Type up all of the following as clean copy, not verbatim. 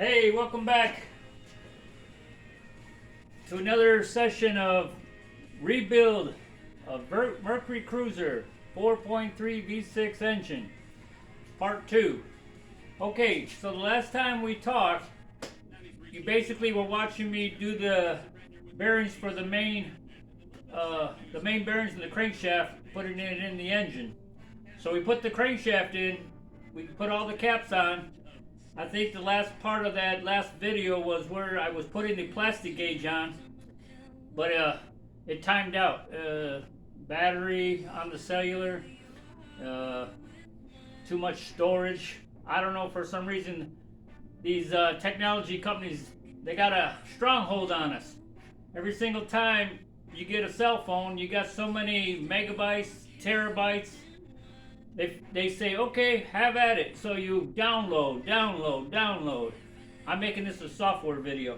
Hey, welcome back to another session of rebuild of Mercruiser 4.3 V6 engine, part 2. Okay, so the last time we talked, you basically were watching me do the bearings for the main bearings of the crankshaft, putting it in the engine. So we put the crankshaft in, we put all the caps on. I think the last part of that last video was where I was putting the plastic gauge on, but it timed out. Battery on the cellular, too much storage. I don't know, for some reason these technology companies, they got a stronghold on us. Every single time you get a cell phone, you got so many megabytes, terabytes. They say, okay, have at it. So you download. I'm making this a software video.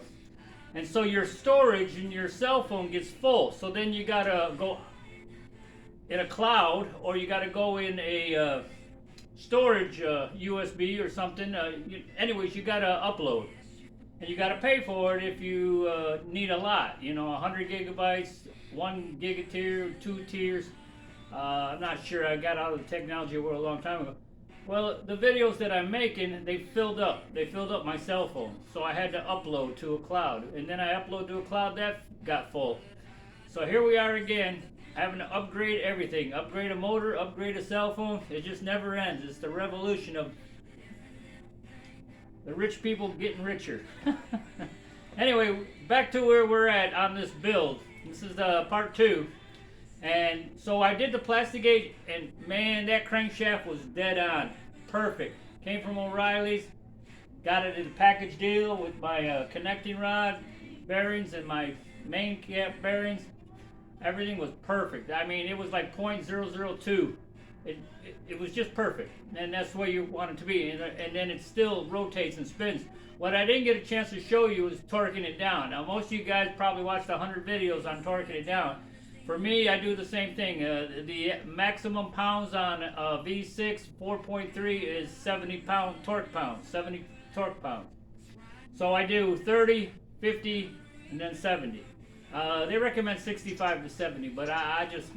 And so your storage in your cell phone gets full. So then you gotta go in a cloud, or you gotta go in a storage USB or something. Anyways, you gotta upload. And you gotta pay for it if you need a lot. 100 gigabytes, 1 giga-tier, 2 tiers. I'm not sure, I got out of the technology world a long time ago. Well, the videos that I'm making, they filled up my cell phone. So I had to upload to a cloud. And then I upload to a cloud, that got full. So here we are again, having to upgrade everything. Upgrade a motor, upgrade a cell phone. It just never ends. It's the revolution of the rich people getting richer. Anyway, back to where we're at on this build. This is part 2. And so I did the plastic gauge, and man, that crankshaft was dead on. Perfect. Came from O'Reilly's. Got it in a package deal with my connecting rod bearings and my main cap bearings. Everything was perfect. I mean, it was like .002. It was just perfect. And that's the way you want it to be. And then it still rotates and spins. What I didn't get a chance to show you was torquing it down. Now, most of you guys probably watched 100 videos on torquing it down. For me, I do the same thing. The maximum pounds on V6 4.3 is 70 torque pounds. So I do 30, 50, and then 70. They recommend 65 to 70, but I just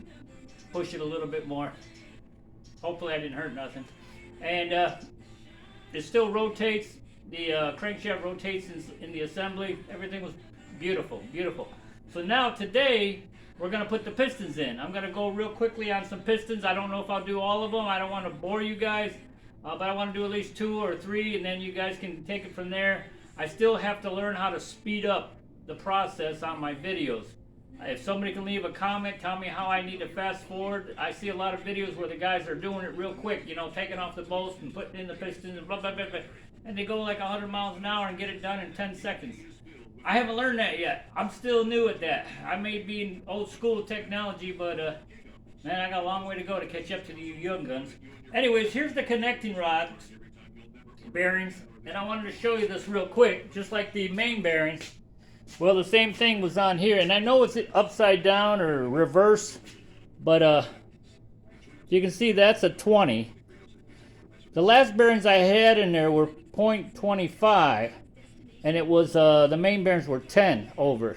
push it a little bit more. Hopefully I didn't hurt nothing. And it still rotates. The crankshaft rotates in the assembly. Everything was beautiful, beautiful. So now today, we're going to put the pistons in. I'm going to go real quickly on some pistons. I don't know if I'll do all of them. I don't want to bore you guys. But I want to do at least 2 or 3, and then you guys can take it from there. I still have to learn how to speed up the process on my videos. If somebody can leave a comment, tell me how I need to fast forward. I see a lot of videos where the guys are doing it real quick, taking off the bolts and putting in the pistons and blah, blah, blah, blah. And they go like 100 miles an hour and get it done in 10 seconds. I haven't learned that yet. I'm still new at that. I may be in old school technology, but man, I got a long way to go to catch up to the young guns. Anyways, here's the connecting rod bearings, and I wanted to show you this real quick, just like the main bearings. Well, the same thing was on here, and I know it's upside down or reverse, but you can see that's a 20. The last bearings I had in there were .25. And it was, the main bearings were 10 over.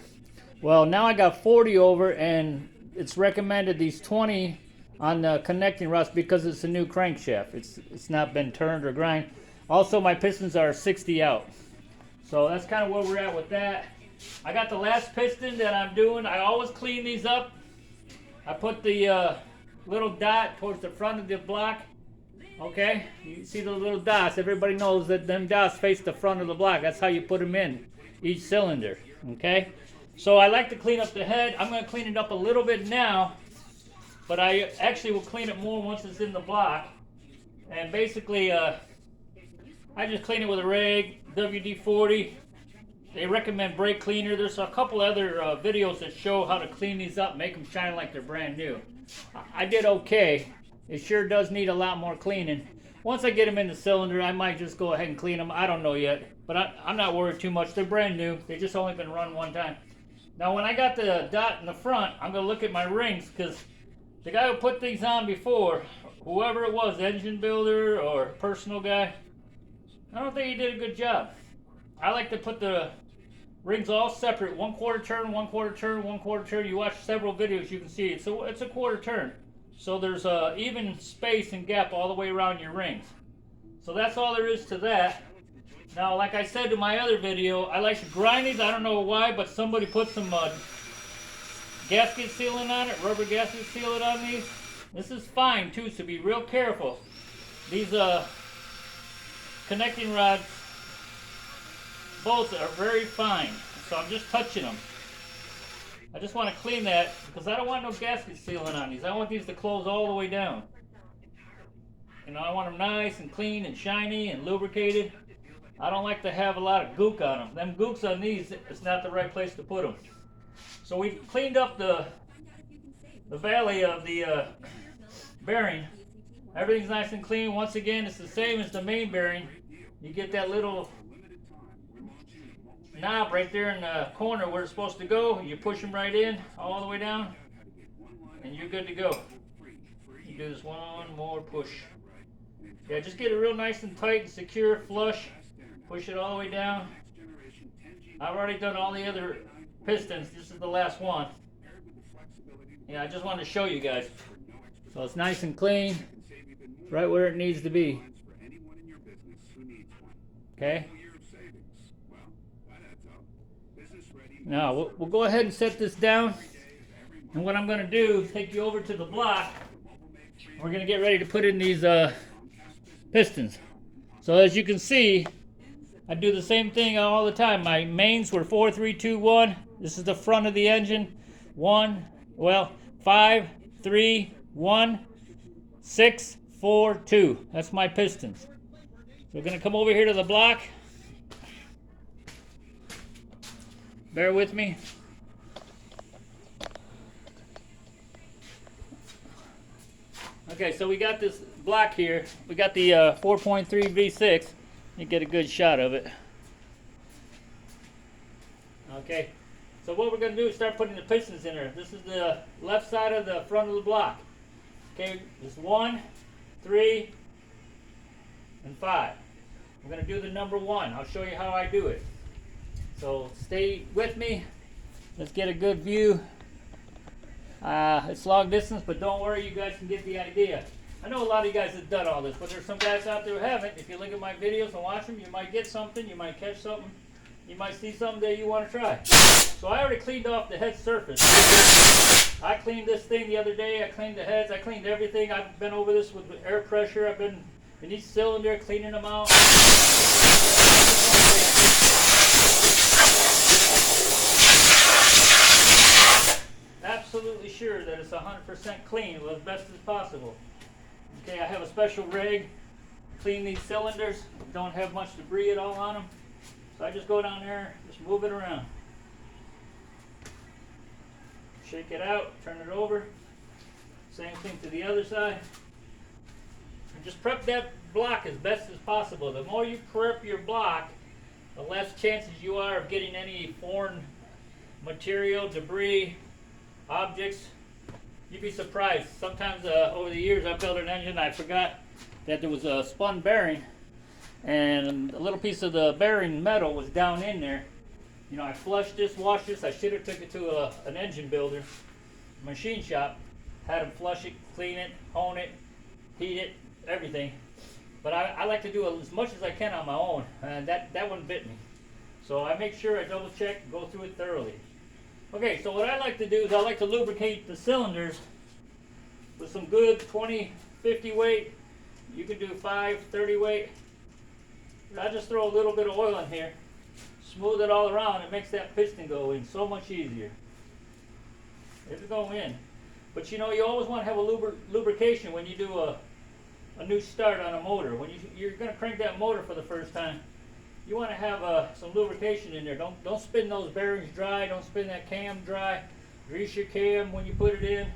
Well, now I got 40 over, and it's recommended these 20 on the connecting rods because it's a new crankshaft. It's not been turned or grind. Also, my pistons are 60 out. So that's kind of where we're at with that. I got the last piston that I'm doing. I always clean these up. I put the little dot towards the front of the block. Okay, you see the little dots. Everybody knows that them dots face the front of the block. That's how you put them in each cylinder. Okay, so I like to clean up the head. I'm going to clean it up a little bit now, but I actually will clean it more once it's in the block. And basically, I just clean it with a rag, WD-40. They recommend brake cleaner. There's a couple other videos that show how to clean these up, make them shine like they're brand new. I did okay. It sure does need a lot more cleaning. Once I get them in the cylinder, I might just go ahead and clean them. I don't know yet, but I'm not worried too much. They're brand new. They just only been run one time. Now, when I got the dot in the front, I'm going to look at my rings, because the guy who put these on before, whoever it was, engine builder or personal guy, I don't think he did a good job. I like to put the rings all separate, 1/4 turn, 1/4 turn, 1/4 turn. You watch several videos, you can see it. So it's a 1/4 turn. So there's a even space and gap all the way around your rings. So that's all there is to that. Now, like I said in my other video, I like to grind these. I don't know why, but somebody put some gasket sealant on it, rubber gasket sealant on these. This is fine too, so be real careful. These connecting rods, bolts are very fine, so I'm just touching them. I just want to clean that because I don't want no gasket sealant on these. I want these to close all the way down. You know, I want them nice and clean and shiny and lubricated. I don't like to have a lot of gook on them. Them gooks on these, it's not the right place to put them. So we cleaned up the valley of the bearing. Everything's nice and clean. Once again, it's the same as the main bearing. You get that little knob right there in the corner where it's supposed to go. You push them right in all the way down and you're good to go. You do this one more push. Yeah, just get it real nice and tight and secure, flush. Push it all the way down. I've already done all the other pistons. This is the last one. Yeah, I just wanted to show you guys. So it's nice and clean, right where it needs to be. Okay. Now we'll go ahead and set this down, and what I'm going to do is take you over to the block. We're going to get ready to put in these pistons. So as you can see, I do the same thing all the time. My mains were 4, 3, 2, 1. This is the front of the engine. 5, 3, 1, 6, 4, 2. That's my pistons. So we're going to come over here to the block. Bear with me. Okay, so we got this block here. We got the 4.3 V6. You get a good shot of it. Okay, so what we're going to do is start putting the pistons in there. This is the left side of the front of the block. Okay, this 1, 3, and 5. We're going to do the number 1. I'll show you how I do it. So stay with me. Let's get a good view. It's long distance, but don't worry, you guys can get the idea. I know a lot of you guys have done all this, but there's some guys out there who haven't. If you look at my videos and watch them, you might get something, you might catch something, you might see something that you want to try. So I already cleaned off the head surface. I cleaned this thing the other day. I cleaned the heads. I cleaned everything. I've been over this with air pressure. I've been in each cylinder cleaning them out. Absolutely sure that it's 100% clean as best as possible. Okay, I have a special rig, clean these cylinders, don't have much debris at all on them. So I just go down there, just move it around. Shake it out, turn it over. Same thing to the other side. And just prep that block as best as possible. The more you prep your block, the less chances you are of getting any foreign material, debris, objects. You'd be surprised. Sometimes over the years I built an engine, I forgot that there was a spun bearing and a little piece of the bearing metal was down in there. You know, I flushed this, washed this. I should have took it to an engine builder, machine shop, had them flush it, clean it, hone it, heat it, everything. But I like to do as much as I can on my own, and that one bit me. So I make sure I double check, go through it thoroughly. Okay, so what I like to do is I like to lubricate the cylinders with some good 20, 50 weight. You can do 5, 30 weight. I just throw a little bit of oil in here, smooth it all around. It makes that piston go in so much easier. It'll go in. But you know, you always want to have a lubrication when you do a new start on a motor. When you're going to crank that motor for the first time, you want to have some lubrication in there. Don't spin those bearings dry. Don't spin that cam dry. Grease your cam when you put it in.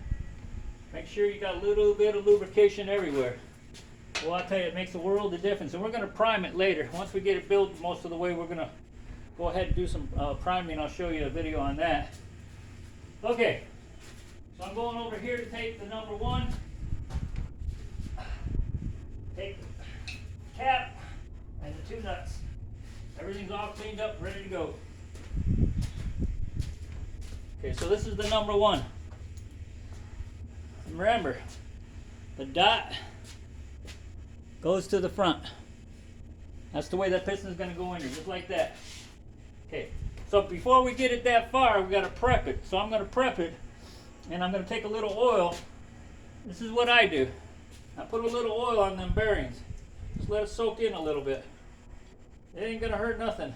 Make sure you got a little bit of lubrication everywhere. Well, I'll tell you, it makes a world of difference. And we're going to prime it later. Once we get it built most of the way, we're going to go ahead and do some priming. I'll show you a video on that. Okay, so I'm going over here to take the number 1. Take the cap and the 2 nuts. Everything's all cleaned up, ready to go. Okay, so this is the number one. Remember, the dot goes to the front. That's the way that piston is going to go in there, just like that. Okay, so before we get it that far, we got to prep it. So I'm going to prep it, and I'm going to take a little oil. This is what I do. I put a little oil on them bearings. Just let it soak in a little bit. It ain't going to hurt nothing.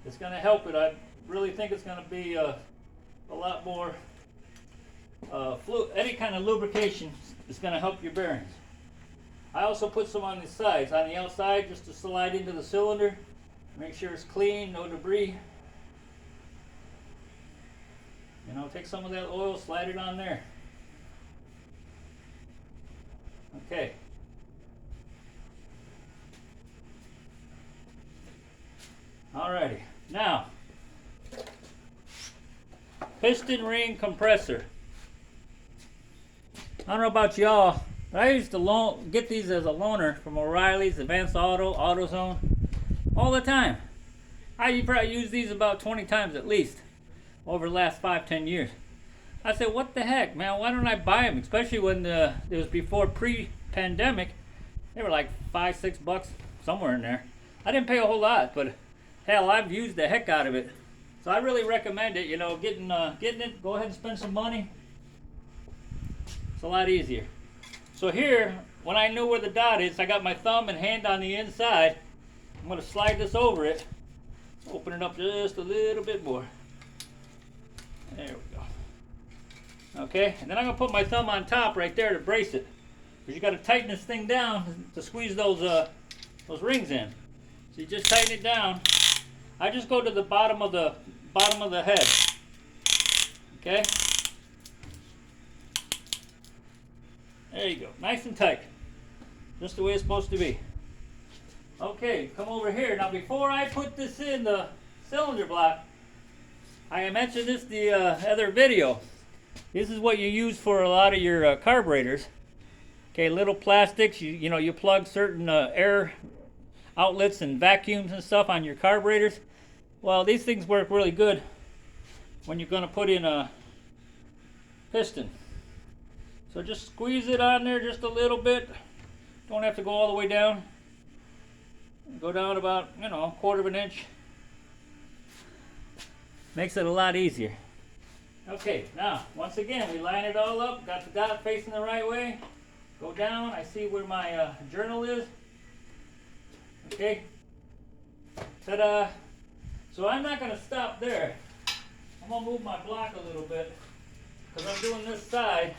It's going to help it. I really think it's going to be a lot more fluid. Any kind of lubrication is going to help your bearings. I also put some on the sides, on the outside, just to slide into the cylinder. Make sure it's clean, no debris. You know, take some of that oil, slide it on there. Okay. Alrighty. Now, piston ring compressor. I don't know about y'all, but I used to get these as a loaner from O'Reilly's, Advanced Auto, AutoZone, all the time. I probably used these about 20 times at least over the last 5-10 years. I said, what the heck, man? Why don't I buy them? Especially when it was before pre-pandemic. They were like $5-6, somewhere in there. I didn't pay a whole lot, but hell, I've used the heck out of it. So I really recommend it. You know, getting it. Go ahead and spend some money. It's a lot easier. So here, when I knew where the dot is, I got my thumb and hand on the inside. I'm going to slide this over it. Open it up just a little bit more. There we go. Okay, and then I'm going to put my thumb on top right there to brace it. Because you got to tighten this thing down to squeeze those rings in. So you just tighten it down. I just go to the bottom of the head. Okay? There you go. Nice and tight. Just the way it's supposed to be. Okay, come over here. Now before I put this in the cylinder block, I mentioned this the other video. This is what you use for a lot of your carburetors. Okay, little plastics. You know, you plug certain air outlets and vacuums and stuff on your carburetors. Well, these things work really good when you're going to put in a piston. So just squeeze it on there just a little bit. Don't have to go all the way down. Go down about, you know, 1/4 of an inch. Makes it a lot easier. Okay, now, once again, we line it all up. Got the dot facing the right way. Go down. I see where my journal is. Okay. Ta-da. So I'm not going to stop there. I'm going to move my block a little bit because I'm doing this side.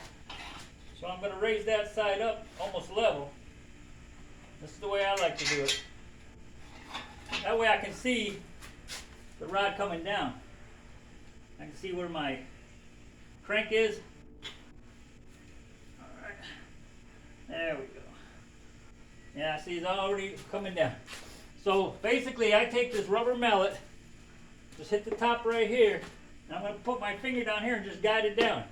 So I'm going to raise that side up almost level. This is the way I like to do it. That way I can see the rod coming down. I can see where my crank is. Alright. There we go. Yeah, see, it's already coming down. So basically I take this rubber mallet, just hit the top right here, and I'm going to put my finger down here and just guide it down.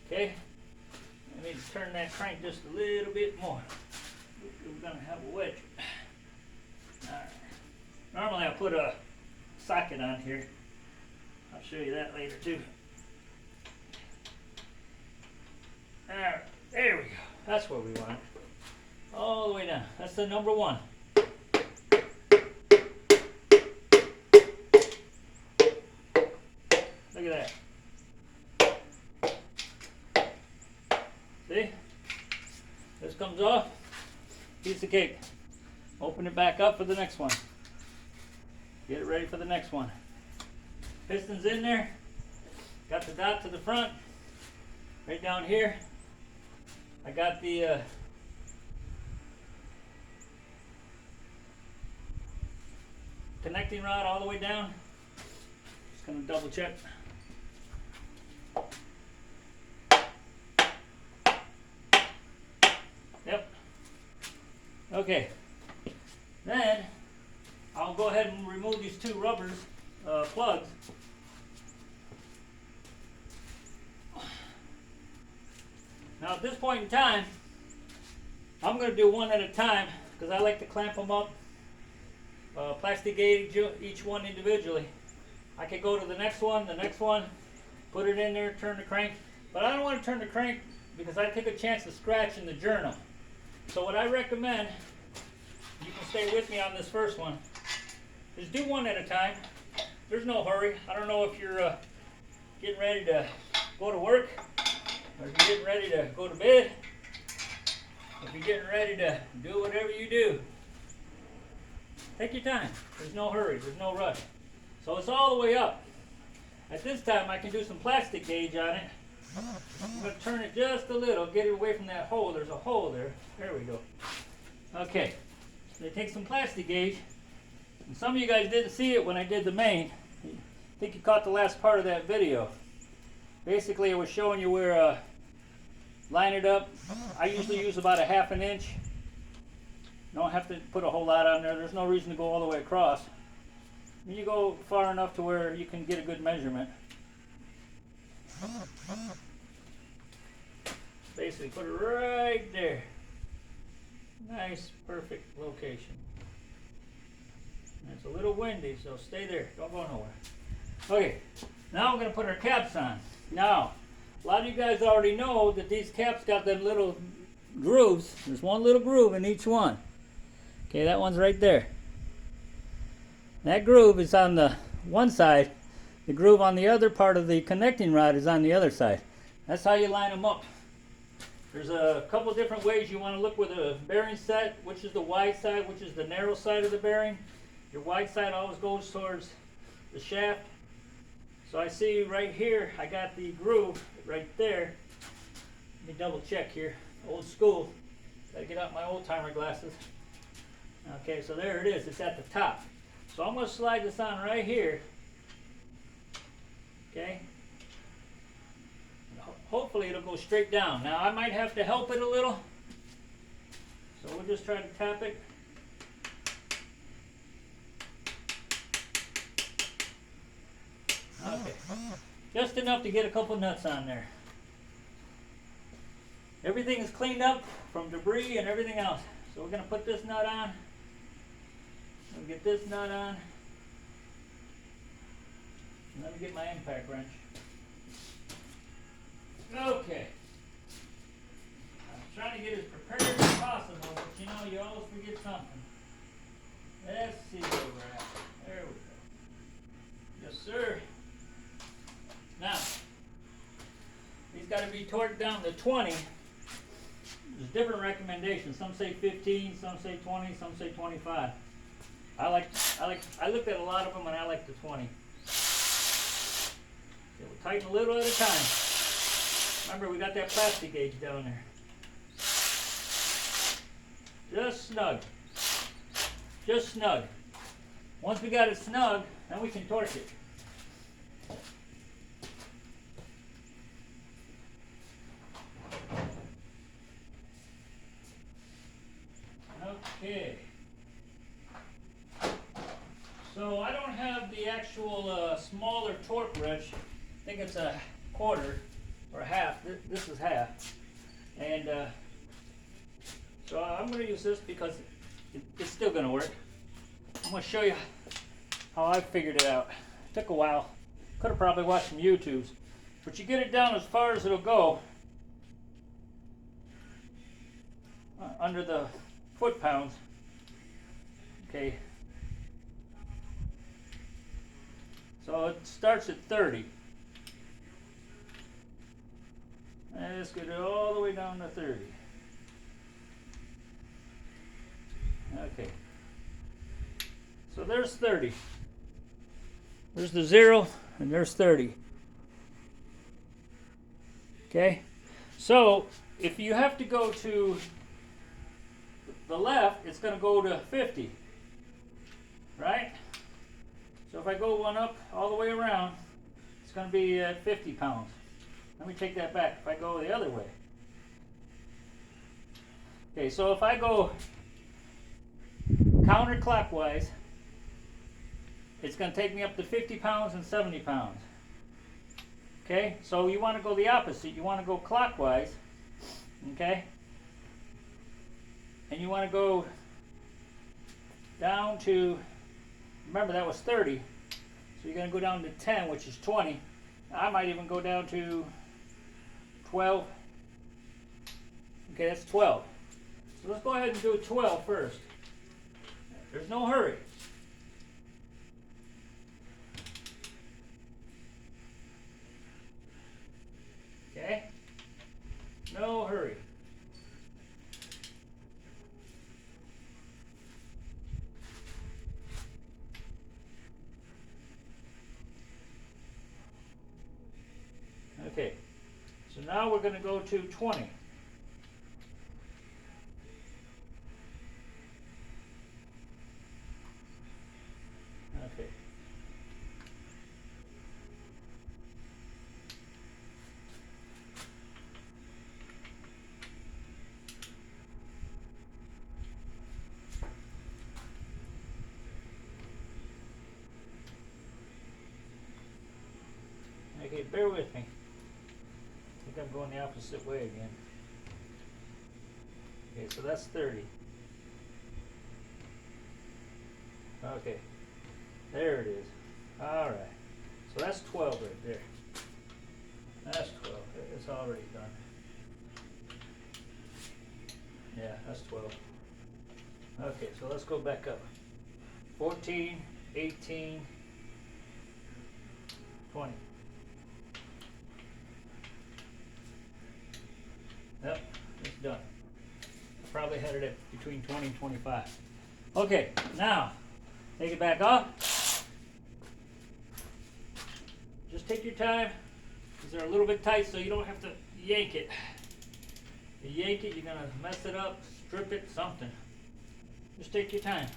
Okay, I need to turn that crank just a little bit more. We're going to have a wedge. All right. Normally I put a socket on here. I'll show you that later too. All right, there we go. That's where we want it. All the way down. That's the number one. Look at that. See? This comes off. Piece of cake. Open it back up for the next one. Get it ready for the next one. Piston's in there. Got the dot to the front. Right down here. I got the connecting rod all the way down. Just gonna double check. Yep. Okay. Then I'll go ahead and remove these two rubbers plugs. Now at this point in time, I'm going to do one at a time because I like to clamp them up, plastic gauge each one individually. I could go to the next one, put it in there, turn the crank, but I don't want to turn the crank because I take a chance of scratching the journal. So what I recommend, you can stay with me on this first one, is do one at a time. There's no hurry. I don't know if you're getting ready to go to work, or if you're getting ready to go to bed, if you're getting ready to do whatever you do. Take your time. There's no hurry. There's no rush. So it's all the way up. At this time, I can do some plastic gauge on it. I'm going to turn it just a little, get it away from that hole. There's a hole there. There we go. Okay. So I take some plastic gauge. And some of you guys didn't see it when I did the main. I think you caught the last part of that video. Basically, I was showing you where line it up. I usually use about a ½ inch. Don't have to put a whole lot on there. There's no reason to go all the way across. You go far enough to where you can get a good measurement. Basically, put it right there. Nice, perfect location. And it's a little windy, so stay there. Don't go nowhere. Okay, now we're going to put our caps on. Now, a lot of you guys already know that these caps got them little grooves. There's one little groove in each one. Okay, that one's right there. That groove is on the one side. The groove on the other part of the connecting rod is on the other side. That's how you line them up. There's a couple different ways you want to look with a bearing set, which is the wide side, which is the narrow side of the bearing. Your wide side always goes towards the shaft. So I see right here, I got the groove right there. Let me double check here. Old school. Gotta get out my old timer glasses. Okay, so there it is. It's at the top. So I'm going to slide this on right here. Okay. Hopefully it'll go straight down. Now I might have to help it a little. So we'll just try to tap it. Okay. Just enough to get a couple nuts on there. Everything is cleaned up from debris and everything else. So we're going to put this nut on. We'll get this nut on. And let me get my impact wrench. Okay. I'm trying to get as prepared as possible, but you know, you always forget something. Let's see where we're at. There we go. Yes, sir. Now, these got to be torqued down to 20. There's different recommendations. Some say 15, some say 20, some say 25. I looked at a lot of them and I like the 20. Okay, we'll tighten a little at a time. Remember, we got that plastic gauge down there. Just snug. Just snug. Once we got it snug, then we can torque it. Okay. So I don't have the actual smaller torque wrench. I think it's a quarter or a half. This is half. And so I'm going to use this because it's still going to work. I'm going to show you how I figured it out. It took a while. Could have probably watched some YouTubes. But you get it down as far as it'll go under the foot-pounds. Okay. So it starts at 30. And let's get it all the way down to 30. Okay. So there's 30. There's the 0 and there's 30. Okay? So if you have to go to the left, it's going to go to 50. Right? So if I go one up all the way around, it's going to be at 50 pounds. Let me take that back. If I go the other way. Okay, so if I go counterclockwise, it's going to take me up to 50 pounds and 70 pounds. Okay, so you want to go the opposite. You want to go clockwise. okay? And you want to go down to, remember that was 30, so you're going to go down to 10, which is 20. I might even go down to 12. Okay, that's 12. So let's go ahead and do 12 first. There's no hurry. Okay? No hurry. Okay, so now we're going to go to 20. Okay. Okay, bear with me. I think I'm going the opposite way again. Okay, so that's 30. Okay, there it is. All right, so that's 12 right there. That's 12. It's already done. Yeah, that's 12. Okay, so let's go back up. 14, 18, 20. Yep, it's done. I probably had it at between 20 and 25. Okay, now, take it back off. Just take your time, because they're a little bit tight, so you don't have to yank it. If you yank it, you're gonna mess it up, strip it, something. Just take your time.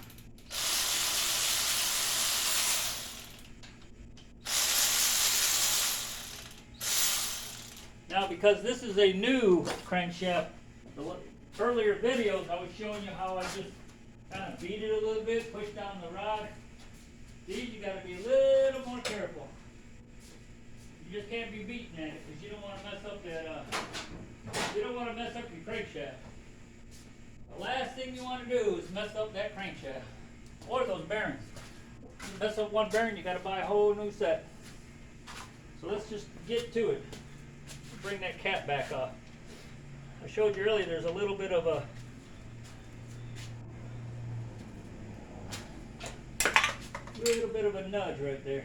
Now, because this is a new crankshaft, the earlier videos I was showing you how I just kind of beat it a little bit, push down the rod. These you got to be a little more careful. You just can't be beating at it because you don't want to mess up that. You don't want to mess up your crankshaft. The last thing you want to do is mess up that crankshaft or those bearings. If you mess up one bearing, you got to buy a whole new set. So let's just get to it. Bring that cap back off. I showed you earlier there's a little bit of a nudge right there.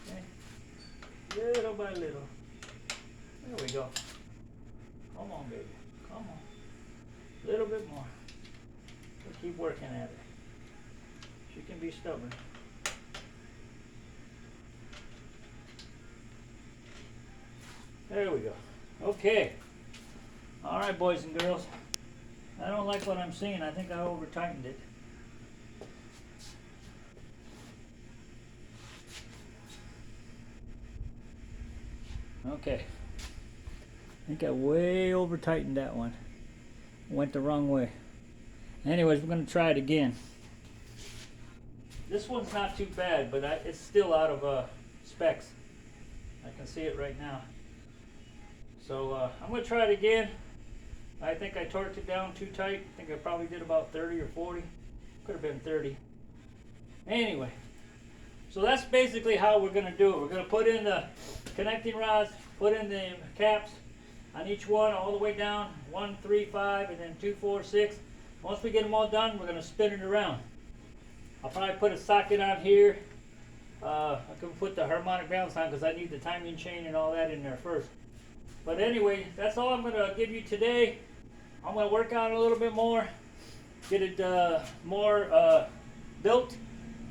Okay. Little by little. There we go. Come on, baby. Come on. A little bit more. We'll keep working at it. She can be stubborn. There we go. Okay. All right, boys and girls. I don't like what I'm seeing. I think I over-tightened it. Okay. I think I way over-tightened that one. Went the wrong way. Anyways, we're going to try it again. This one's not too bad, but it's still out of specs. I can see it right now. So I'm going to try it again. I think I torqued it down too tight. I think I probably did about 30 or 40. Could have been 30. Anyway, so that's basically how we're going to do it. We're going to put in the connecting rods, put in the caps on each one all the way down. 1, 3, 5, and then 2, 4, 6. Once we get them all done, we're going to spin it around. I'll probably put a socket on here. I can put the harmonic balance on because I need the timing chain and all that in there first. But anyway, that's all I'm going to give you today. I'm going to work on it a little bit more, get it more built,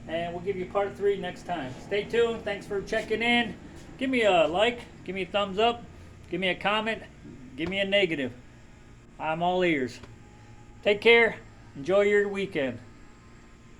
and we'll give you part 3 next time. Stay tuned. Thanks for checking in. Give me a like, give me a thumbs up, give me a comment, give me a negative. I'm all ears. Take care. Enjoy your weekend.